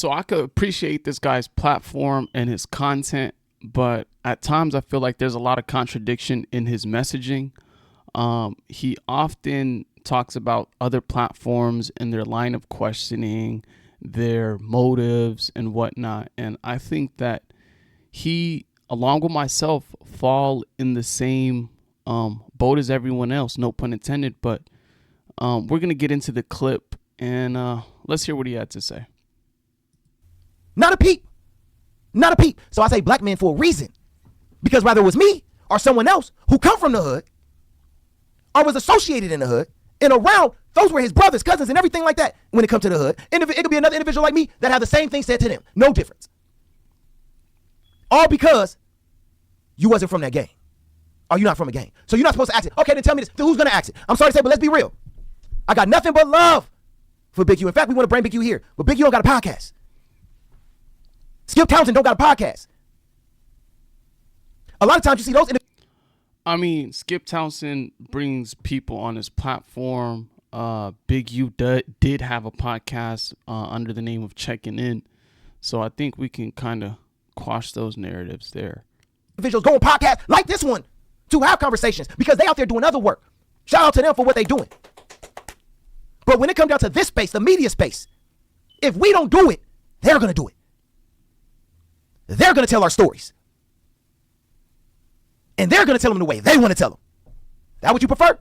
So I could appreciate this guy's platform and his content, but at times I feel like there's a lot of contradiction in his messaging. He often talks about other platforms and their line of questioning, their motives and whatnot. And I think that he, along with myself, fall in the same boat as everyone else. No pun intended. But we're going to get into the clip and let's hear what he had to say. Not a peep. Not a peep. So I say black men for a reason. Because whether it was me or someone else who come from the hood or was associated in the hood and around, those were his brothers, cousins, and everything like that when it comes to the hood. And it could be another individual like me that have the same thing said to them. No difference. All because you wasn't from that gang. Or you're not from a gang. So you're not supposed to ask it. Okay, then tell me this. Who's going to ask it? I'm sorry to say, but let's be real. I got nothing but love for Big U. In fact, we want to bring Big U here. But Big U don't got a podcast. Skip Townsend don't got a podcast. A lot of times you see those. I mean, Skip Townsend brings people on his platform. Big U did have a podcast under the name of Checking In. So I think we can kind of quash those narratives there. Individuals go on podcasts like this one to have conversations because they out there doing other work. Shout out to them for what they doing. But when it comes down to this space, the media space, if we don't do it, they're going to do it. They're going to tell our stories. And they're going to tell them the way they want to tell them. That what you prefer?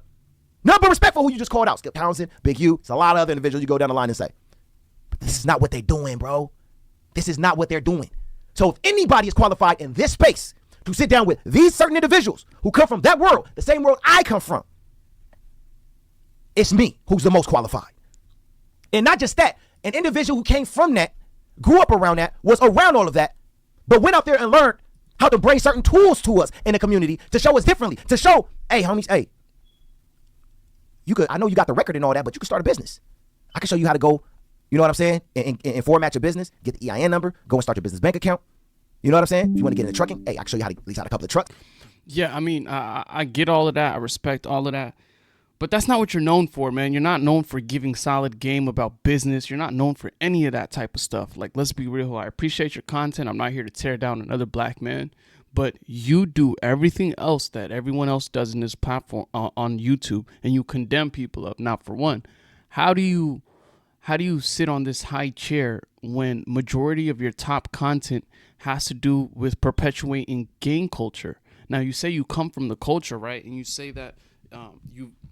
None but respect for who you just called out. Skip Townsend, Big U. It's a lot of other individuals you go down the line and say, but this is not what they're doing, bro. This is not what they're doing. So if anybody is qualified in this space to sit down with these certain individuals who come from that world, the same world I come from, it's me who's the most qualified. And not just that, an individual who came from that, grew up around that, was around all of that, but went out there and learned how to bring certain tools to us in the community to show us differently, to show, hey, homies, hey, you could, I know you got the record and all that, but you can start a business. I can show you how to go, you know what I'm saying, and format your business, get the EIN number, go and start your business bank account. You know what I'm saying? If you want to get into trucking, hey, I can show you how to lease out a couple of trucks. Yeah, I mean, I get all of that. I respect all of that. But that's not what you're known for, man. You're not known for giving solid game about business. You're not known for any of that type of stuff. Like, let's be real. I appreciate your content. I'm not here to tear down another black man. But you do everything else that everyone else does in this platform on YouTube, and you condemn people of. Now, for one, how do you sit on this high chair when majority of your top content has to do with perpetuating gang culture? Now, you say you come from the culture, right? And you say that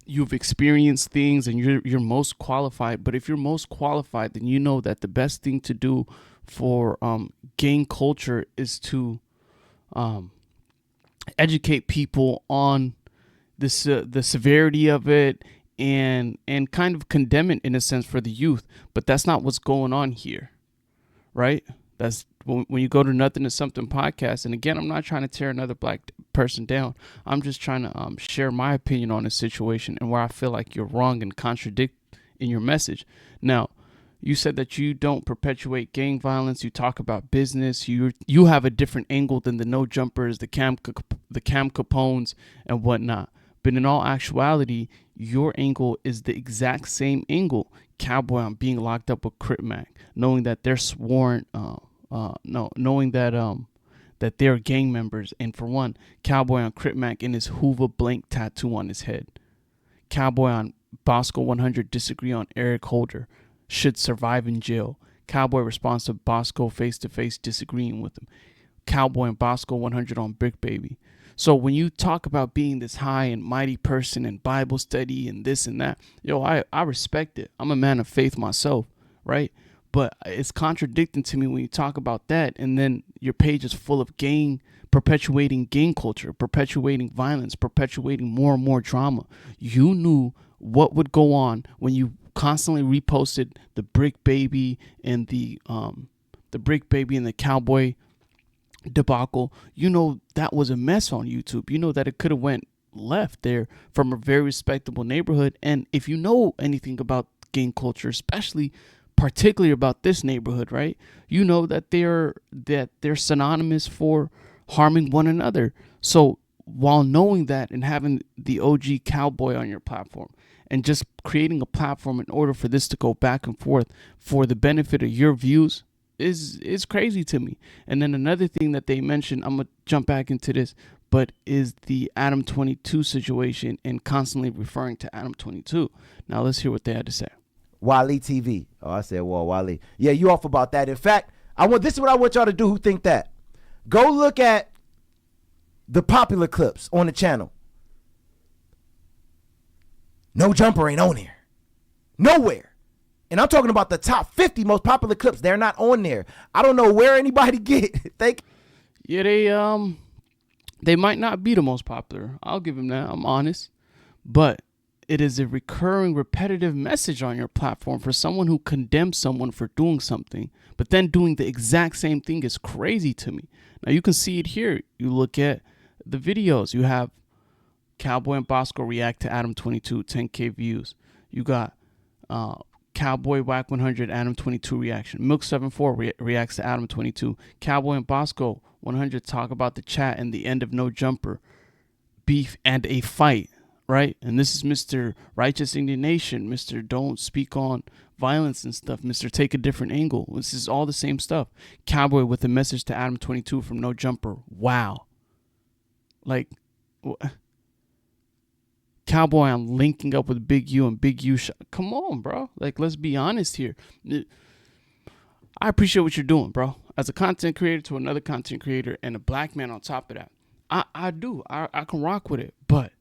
you've experienced things and you're most qualified. But if you're most qualified, then you know that the best thing to do for gang culture is to educate people on the severity of it and kind of condemn it in a sense for the youth. But that's not what's going on here, right? That's when you go to Nothing to Something podcast. And again, I'm not trying to tear another black person down. I'm just trying to share my opinion on the situation and where I feel like you're wrong and contradict in your message. Now, you said that you don't perpetuate gang violence. You talk about business. You have a different angle than the No Jumpers, the Cam Capones, and whatnot. But in all actuality, your angle is the exact same angle. Cowboy on being locked up with Crip Mac, knowing that they're sworn, knowing that they're gang members. And for one, Cowboy on Crip Mac and his Hoover blank tattoo on his head. Cowboy on Bosco 100 disagree on Eric Holder. Should survive in jail. Cowboy responds to Bosco face-to-face disagreeing with him. Cowboy and Bosco 100 on Brick Baby. So when you talk about being this high and mighty person and Bible study and this and that, I respect it. I'm a man of faith myself, right? But it's contradicting to me when you talk about that and then your page is full of perpetuating gang culture, perpetuating violence, perpetuating more and more drama. You knew what would go on when you constantly reposted the Brick Baby and the Brick Baby and the Cowboy debacle. You know that was a mess on YouTube. You know that it could have went left there from a very respectable neighborhood. And if you know anything about gang culture, particularly about this neighborhood, right? You know that they're synonymous for harming one another. So while knowing that and having the OG Cowboy on your platform and just creating a platform in order for this to go back and forth for the benefit of your views, is crazy to me. And then another thing that they mentioned, I'm gonna jump back into this, but is the Adam22 situation and constantly referring to Adam22. Now let's hear what they had to say. Wale TV. Oh, I said, well, Wale. Yeah, you off about that. In fact, this is what I want y'all to do who think that. Go look at the popular clips on the channel. No Jumper ain't on there. Nowhere. And I'm talking about the top 50 most popular clips. They're not on there. I don't know where anybody get. Yeah, they might not be the most popular. I'll give them that. I'm honest. But it is a recurring, repetitive message on your platform for someone who condemns someone for doing something, but then doing the exact same thing is crazy to me. Now, you can see it here. You look at the videos. You have Cowboy and Bosco react to Adam22, 10K views. You got Cowboy Whack 100, Adam22 reaction. Milk74 reacts to Adam22. Cowboy and Bosco 100 talk about the chat and the end of No Jumper, beef, and a fight. Right? And this is Mr. Righteous Indignation, Mr. Don't Speak on Violence and stuff, Mr. Take a Different Angle. This is all the same stuff. Cowboy with a message to Adam22 from No Jumper. Wow. Like, Cowboy, I'm linking up with Big U and Big U. Come on, bro. Like, let's be honest here. I appreciate what you're doing, bro. As a content creator to another content creator and a black man on top of that. I do. I can rock with it. But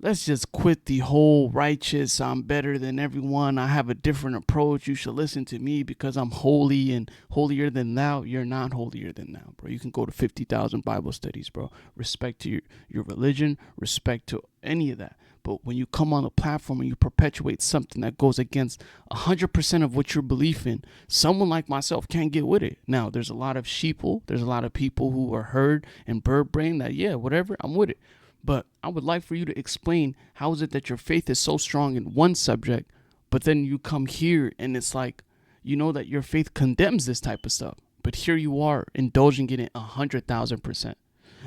let's just quit the whole righteous, I'm better than everyone, I have a different approach, you should listen to me because I'm holy and holier than thou. You're not holier than thou, bro. You can go to 50,000 Bible studies, bro. Respect to your religion, respect to any of that. But when you come on the platform and you perpetuate something that goes against 100% of what you believe in, someone like myself can't get with it. Now, there's a lot of sheeple. There's a lot of people who are herd and bird brain that, yeah, whatever, I'm with it. But I would like for you to explain how is it that your faith is so strong in one subject, but then you come here and it's like, you know that your faith condemns this type of stuff. But here you are indulging in it 100,000%.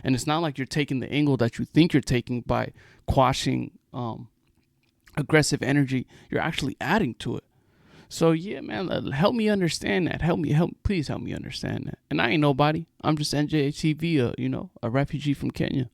And it's not like you're taking the angle that you think you're taking by quashing aggressive energy. You're actually adding to it. So yeah, man, help me understand that. Please help me understand that. And I ain't nobody. I'm just NJHTV, a refugee from Kenya.